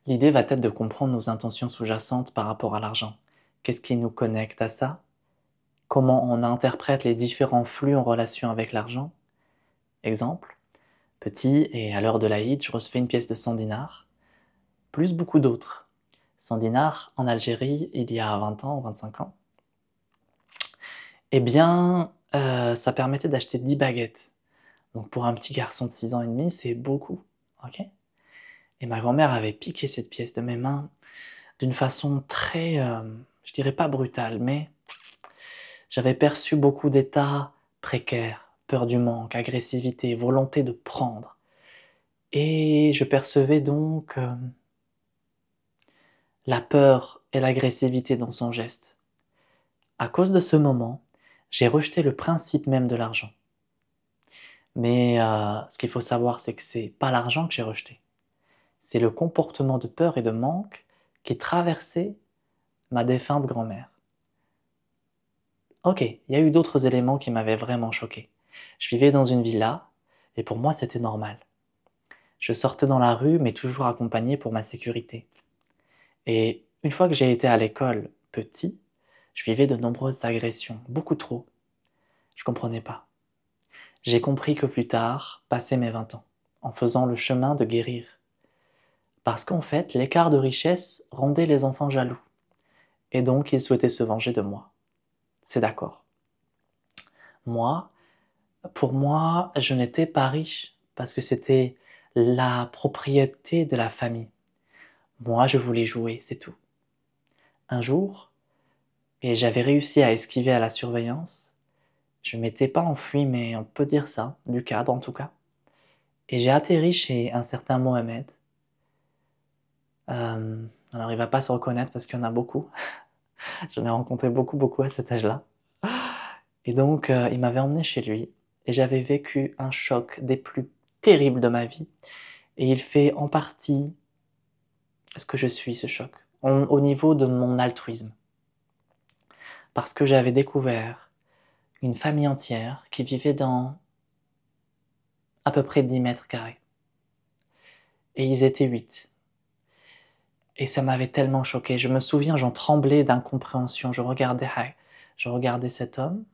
L'idée va être de comprendre nos intentions sous-jacentes par rapport à l'argent. Qu'est-ce qui nous connecte à ça? Comment on interprète les différents flux en relation avec l'argent? Exemple, petit et à l'heure de l'Aïd, je recevais une pièce de 100 dinars, plus beaucoup d'autres. 100 dinars en Algérie, il y a 20 ans, 25 ans, eh bien, ça permettait d'acheter 10 baguettes. Donc pour un petit garçon de 6 ans et demi, c'est beaucoup, OK? Et ma grand-mère avait piqué cette pièce de mes mains d'une façon très, je dirais pas brutale, mais j'avais perçu beaucoup d'états précaires, peur du manque, agressivité, volonté de prendre et je percevais donc, la peur et l'agressivité dans son geste. À cause de ce moment, j'ai rejeté le principe même de l'argent. Mais, ce qu'il faut savoir, c'est que c'est pas l'argent que j'ai rejeté. C'est le comportement de peur et de manque qui traversait ma défunte grand-mère. OK, il y a eu d'autres éléments qui m'avaient vraiment choqué. Je vivais dans une villa et pour moi c'était normal. Je sortais dans la rue mais toujours accompagné pour ma sécurité. Et une fois que j'ai été à l'école petit, je vivais de nombreuses agressions, beaucoup trop. Je comprenais pas. J'ai compris que plus tard, passé mes 20 ans, en faisant le chemin de guérir. Parce qu'en fait, l'écart de richesse rendait les enfants jaloux et donc ils souhaitaient se venger de moi. C'est d'accord. Moi, pour moi, je n'étais pas riche parce que c'était la propriété de la famille. Moi, je voulais jouer, c'est tout. Un jour, et j'avais réussi à esquiver à la surveillance, je m'étais pas enfui, mais on peut dire ça, du cadre en tout cas, et j'ai atterri chez un certain Mohamed. Alors il va pas se reconnaître parce qu'il y en a beaucoup. J'en ai rencontré beaucoup, beaucoup à cet âge-là. Et donc, il m'avait emmené chez lui et j'avais vécu un choc des plus terribles de ma vie et il fait en partie ce que je suis, ce choc, au niveau de mon altruisme. Parce que j'avais découvert une famille entière qui vivait dans à peu près 10 mètres carrés et ils étaient 8 et ça m'avait tellement choqué. Je me souviens, j'en tremblais d'incompréhension. Je regardais cet homme,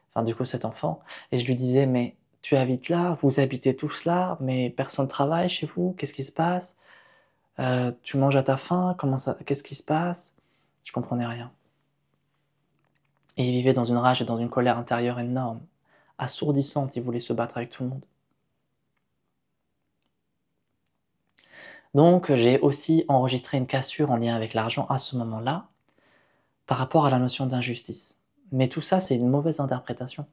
enfin du coup cet enfant et je lui disais: «Mais tu habites là, vous habitez tous là, mais personne ne travaille chez vous? Qu'est-ce qui se passe? Tu manges à ta faim? Comment ça? Qu'est-ce qui se passe?» Je comprenais rien et il vivait dans une rage et dans une colère intérieure énorme, assourdissante, il voulait se battre avec tout le monde. Donc j'ai aussi enregistré une cassure en lien avec l'argent à ce moment-là, par rapport à la notion d'injustice. Mais tout ça, c'est une mauvaise interprétation.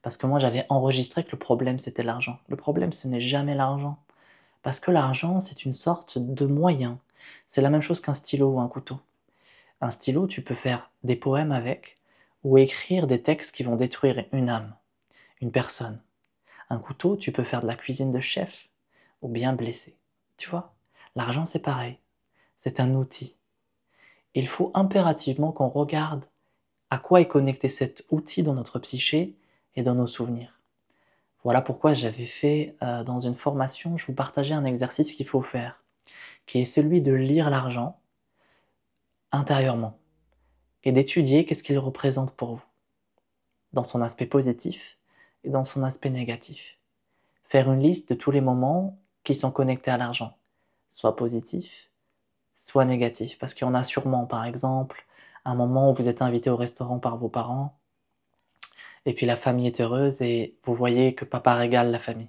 Parce que moi, j'avais enregistré que le problème, c'était l'argent. Le problème, ce n'est jamais l'argent. Parce que l'argent, c'est une sorte de moyen. C'est la même chose qu'un stylo ou un couteau. Un stylo, tu peux faire des poèmes avec, ou écrire des textes qui vont détruire une âme, une personne. Un couteau, tu peux faire de la cuisine de chef, ou bien blesser. Tu vois? L'argent, c'est pareil. C'est un outil. Il faut impérativement qu'on regarde à quoi est connecté cet outil dans notre psyché et dans nos souvenirs. Voilà pourquoi j'avais fait, dans une formation, je vous partageais un exercice qu'il faut faire, qui est celui de lire l'argent intérieurement et d'étudier qu'est-ce qu'il représente pour vous, dans son aspect positif et dans son aspect négatif. Faire une liste de tous les moments qui sont connectés à l'argent, soit positifs, soit négatifs. Parce qu'il y en a sûrement, par exemple, un moment où vous êtes invité au restaurant par vos parents et puis la famille est heureuse et vous voyez que papa régale la famille.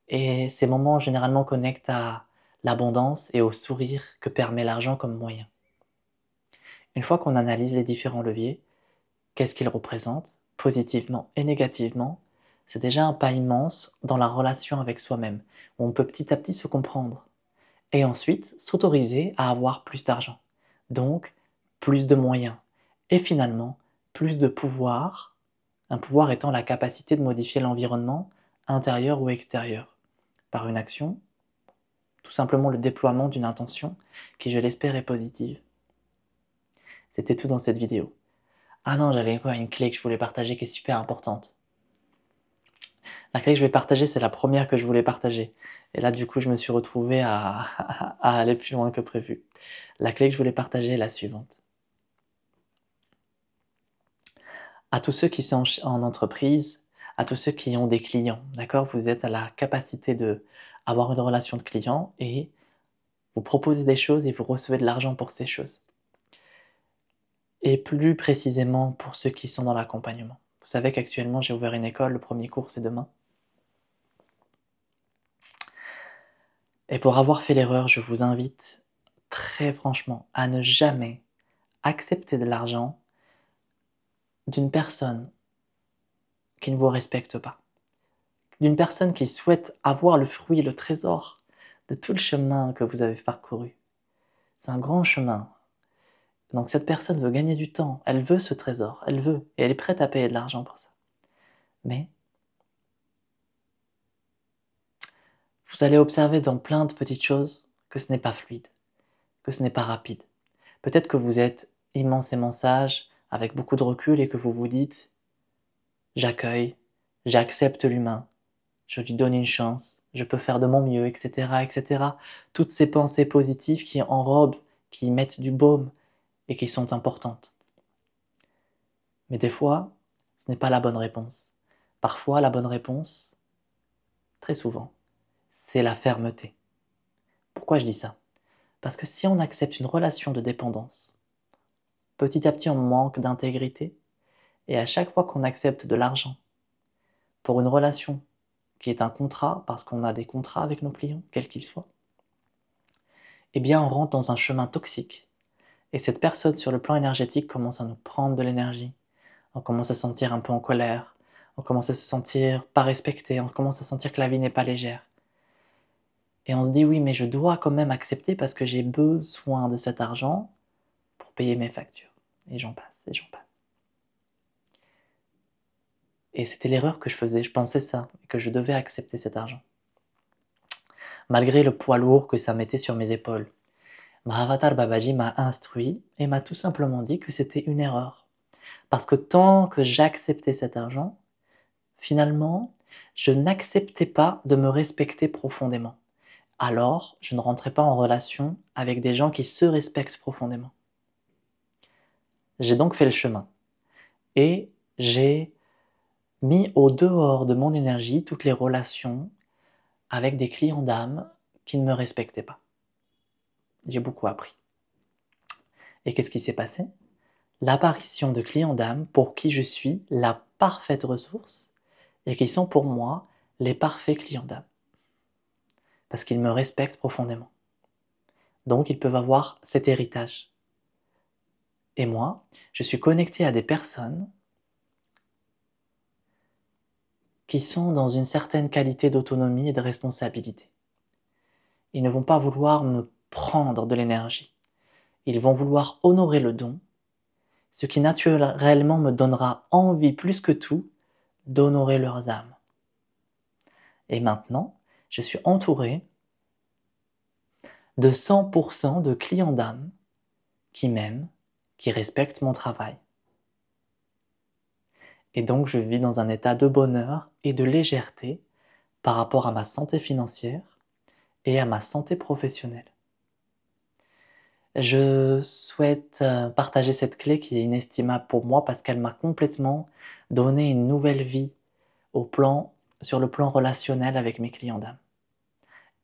Et ces moments généralement connectent à l'abondance et au sourire que permet l'argent comme moyen. Une fois qu'on analyse les différents leviers, qu'est-ce qu'ils représentent, positivement et négativement, c'est déjà un pas immense dans la relation avec soi-même, où on peut petit à petit se comprendre. Et ensuite, s'autoriser à avoir plus d'argent. Donc, plus de moyens. Et finalement, plus de pouvoir, un pouvoir étant la capacité de modifier l'environnement, intérieur ou extérieur, par une action, tout simplement le déploiement d'une intention qui, je l'espère, est positive. C'était tout dans cette vidéo. Ah non, j'avais quoi, une clé que je voulais partager qui est super importante. La clé que je vais partager, c'est la première que je voulais partager. Et là, du coup, je me suis retrouvé à, à aller plus loin que prévu. La clé que je voulais partager est la suivante. À tous ceux qui sont en entreprise, à tous ceux qui ont des clients, d'accord? Vous êtes à la capacité de avoir une relation de client et vous proposez des choses et vous recevez de l'argent pour ces choses. Et plus précisément pour ceux qui sont dans l'accompagnement. Vous savez qu'actuellement, j'ai ouvert une école, le premier cours, c'est demain. Et pour avoir fait l'erreur, je vous invite très franchement à ne jamais accepter de l'argent d'une personne qui ne vous respecte pas, d'une personne qui souhaite avoir le fruit, le trésor de tout le chemin que vous avez parcouru. C'est un grand chemin. Donc cette personne veut gagner du temps, elle veut ce trésor, elle veut, et elle est prête à payer de l'argent pour ça. Mais vous allez observer dans plein de petites choses que ce n'est pas fluide, que ce n'est pas rapide. Peut-être que vous êtes immensément sage, avec beaucoup de recul, et que vous vous dites: j'accueille, j'accepte l'humain, je lui donne une chance, je peux faire de mon mieux, etc., etc. Toutes ces pensées positives qui enrobent, qui mettent du baume et qui sont importantes. Mais des fois, ce n'est pas la bonne réponse. Parfois, la bonne réponse, très souvent, c'est la fermeté. Pourquoi je dis ça? Parce que si on accepte une relation de dépendance, petit à petit on manque d'intégrité, et à chaque fois qu'on accepte de l'argent pour une relation qui est un contrat, parce qu'on a des contrats avec nos clients, quels qu'ils soient, eh bien on rentre dans un chemin toxique. Et cette personne sur le plan énergétique commence à nous prendre de l'énergie. On commence à se sentir un peu en colère, on commence à se sentir pas respecté, on commence à sentir que la vie n'est pas légère. Et on se dit oui, mais je dois quand même accepter parce que j'ai besoin de cet argent pour payer mes factures. Et j'en passe, et j'en passe. Et c'était l'erreur que je faisais, je pensais ça, que je devais accepter cet argent. Malgré le poids lourd que ça mettait sur mes épaules. Mahavatar Babaji m'a instruit et m'a tout simplement dit que c'était une erreur. Parce que tant que j'acceptais cet argent, finalement, je n'acceptais pas de me respecter profondément. Alors, je ne rentrais pas en relation avec des gens qui se respectent profondément. J'ai donc fait le chemin et j'ai mis au dehors de mon énergie toutes les relations avec des clients d'âme qui ne me respectaient pas. J'ai beaucoup appris. Et qu'est-ce qui s'est passé? L'apparition de clients d'âme pour qui je suis la parfaite ressource et qui sont pour moi les parfaits clients d'âme. Parce qu'ils me respectent profondément. Donc ils peuvent avoir cet héritage. Et moi, je suis connecté à des personnes qui sont dans une certaine qualité d'autonomie et de responsabilité. Ils ne vont pas vouloir me prendre de l'énergie. Ils vont vouloir honorer le don, ce qui naturellement me donnera envie plus que tout d'honorer leurs âmes. Et maintenant, je suis entouré de 100% de clients d'âme qui m'aiment, qui respectent mon travail. Et donc je vis dans un état de bonheur et de légèreté par rapport à ma santé financière et à ma santé professionnelle. Je souhaite partager cette clé qui est inestimable pour moi parce qu'elle m'a complètement donné une nouvelle vie sur le plan relationnel avec mes clients d'âme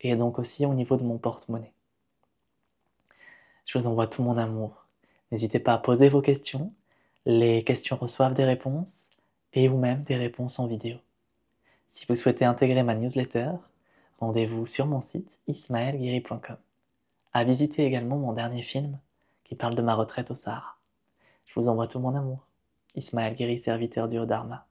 et donc aussi au niveau de mon porte-monnaie. Je vous envoie tout mon amour. N'hésitez pas à poser vos questions, les questions reçoivent des réponses et ou même des réponses en vidéo. Si vous souhaitez intégrer ma newsletter, rendez-vous sur mon site ismaelguiri.com. À visiter également mon dernier film qui parle de ma retraite au Sahara. Je vous envoie tout mon amour. Ismaël Guéry, serviteur du Haut-Dharma.